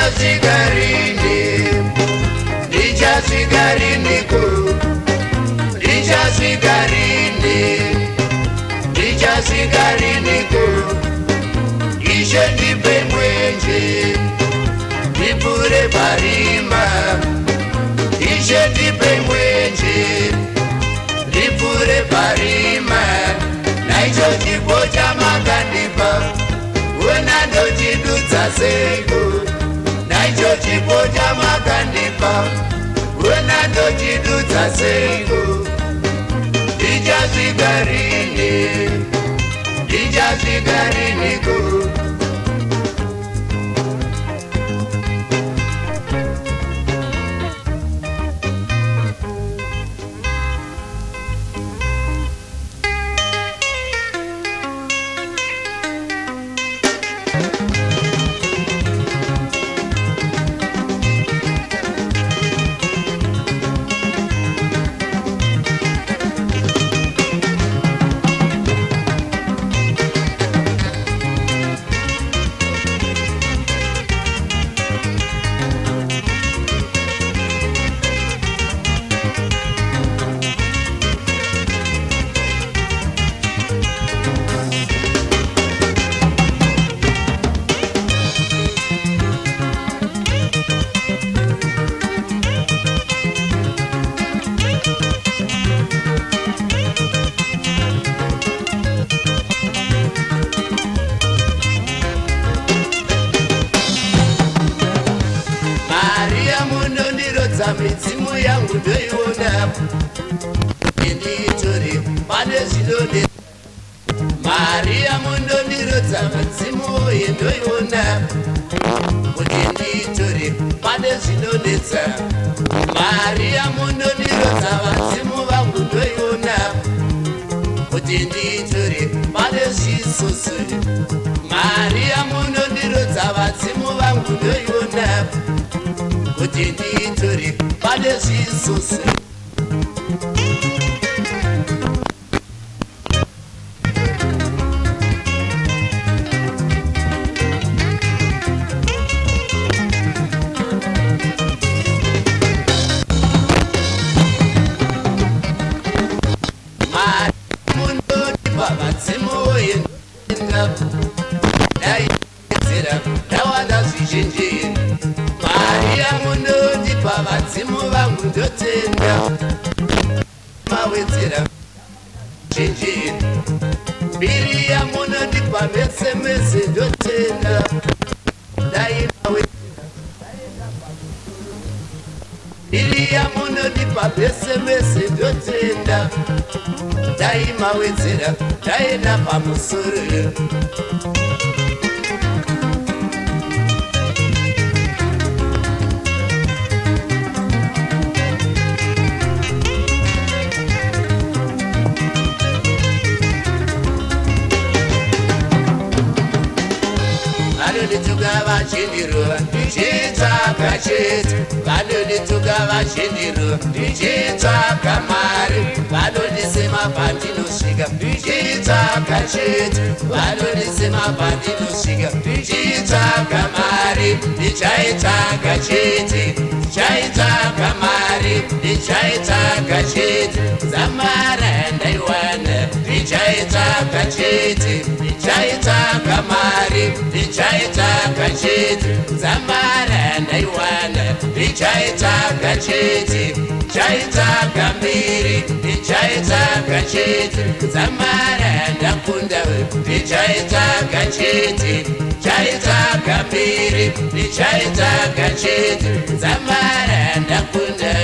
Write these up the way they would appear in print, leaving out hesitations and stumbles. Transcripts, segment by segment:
ndichasvika rini, ndichasvika riniko, ndichasvika rini, ndichasvika riniko. Ishe ndipe mwenje ndipure parima, Ishe ndipe mwenje ndipure parima. Naicho chipo chamakandipa wena ndochidutsa seiko, naicho chipo chamakandipa wena ndochidutsa seiko. Ndichasvika rini, ndichasvika riniko. Midzimu yangu ndoiona inditori pane zvinode. Maria mundonirodza midzimu yendoiona kuti nditori pane zvinodetsa. Maria mundonirodza vadzimu vangu ndoiona kuti nditori pane zvisusu. Maria mundonirodza vadzimu vangu ndoiona kuti nditori pane zvisusu. Munonipa vadzimu yendoenda daizera ndawanda zvizhinji. Maria munonipa vadzimu vangu ndotenda mawedzera zhinji. Maria munonipa mese mese ndotenda Maria munonipa mese mese ndotenda daimawedzera daenda pamusoro. Vanonituka vachindirova ndichitsvaka chete, vanonituka vachindirova ndichitsvaka mari, vanondisema pandinosvika ndichitsvaka chete, vanondisema pandinosvika ndichitsvaka mari, ndichaitsvaka chete, ndichaitsvaka mari, ndichaitsvaka chete, zamara ndaiwana ndichaitsvaka chete, ndichaitsvaka mari, ndichaitsvaka chete, zamara ndaiwana ndichaitsvaka chete, ndichaitsvaka mbiri, ndichaitsvaka chete, zamara ndakunda ndichaitsvaka chete, ndichaitsvaka mbiri, ndichaitsvaka chete, zamara ndakunda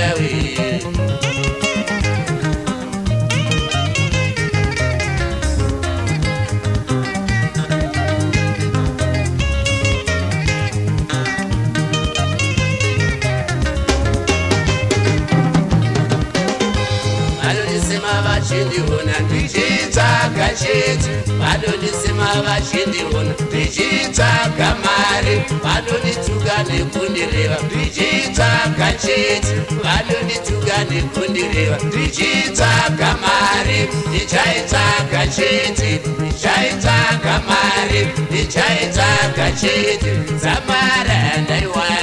vachindiona ndichitsvaka chete, vanondisema vachindiona ndichitsvaka mari, vanondituka nekundireva ndichitsvaka chete, vanondituka nekundireva ndichitsvaka mari, ndichaitsvaka chete, ndichaitsvaka mari, ndichaitsvaka chete, zamara ndaiwana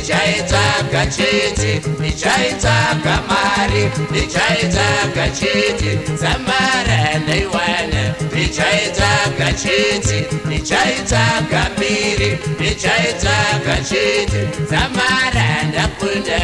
ndichaitsvaga chete ndichaitsvaga mari ndichaitsvaga chete samara ndaiwana ndichaitsvaga chete ndichaitsvaga mbiri ndichaitsvaga chete samara ndakunda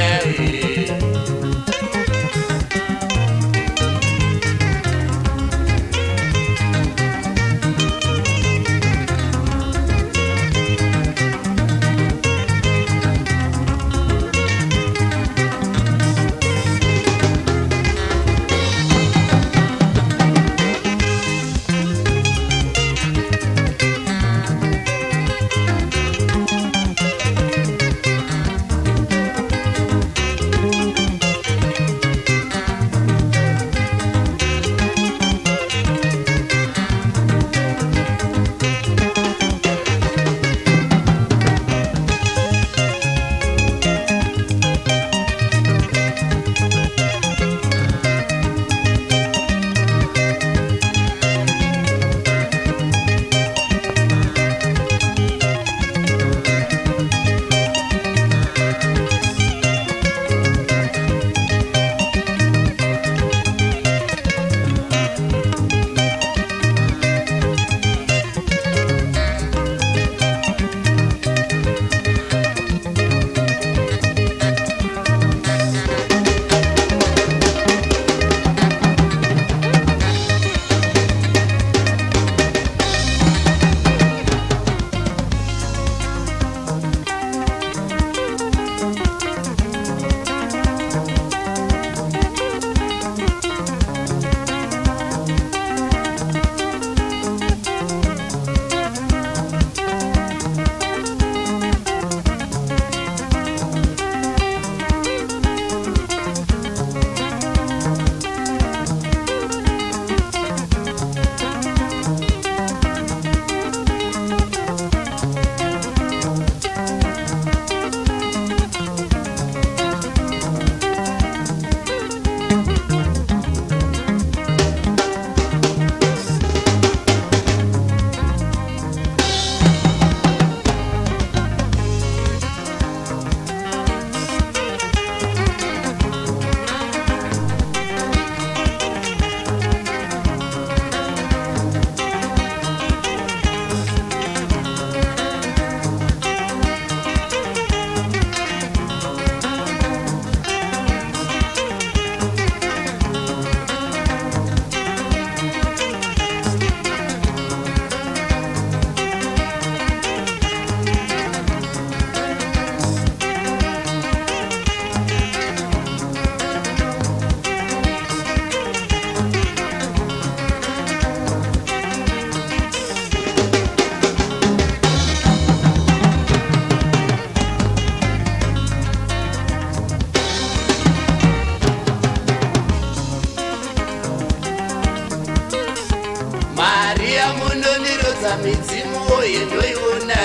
midzimu yendoiona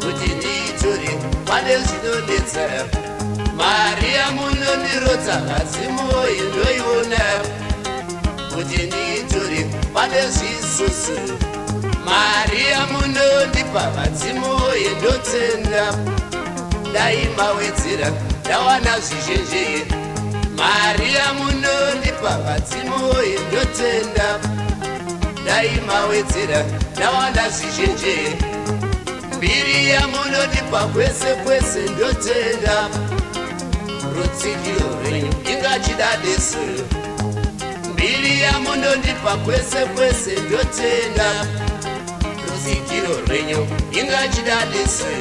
kuti ndiitore pane zvinodetsa Maria munonirodza midzimu yendoiona kuti ndiitore pane zvisusu Maria munondipa midzimu yendotenda daimawedzera ndawana zvizhinji Maria munondipa midzimu yendotenda daimawedzera ndawana zvizhinji mbiri yamunondipa kwese kwese ndotenda rutsigiro rwenyu ingachidadisi mbiri yamunondipa kwese kwese ndotenda rutsigiro rwenyu ingachidadisi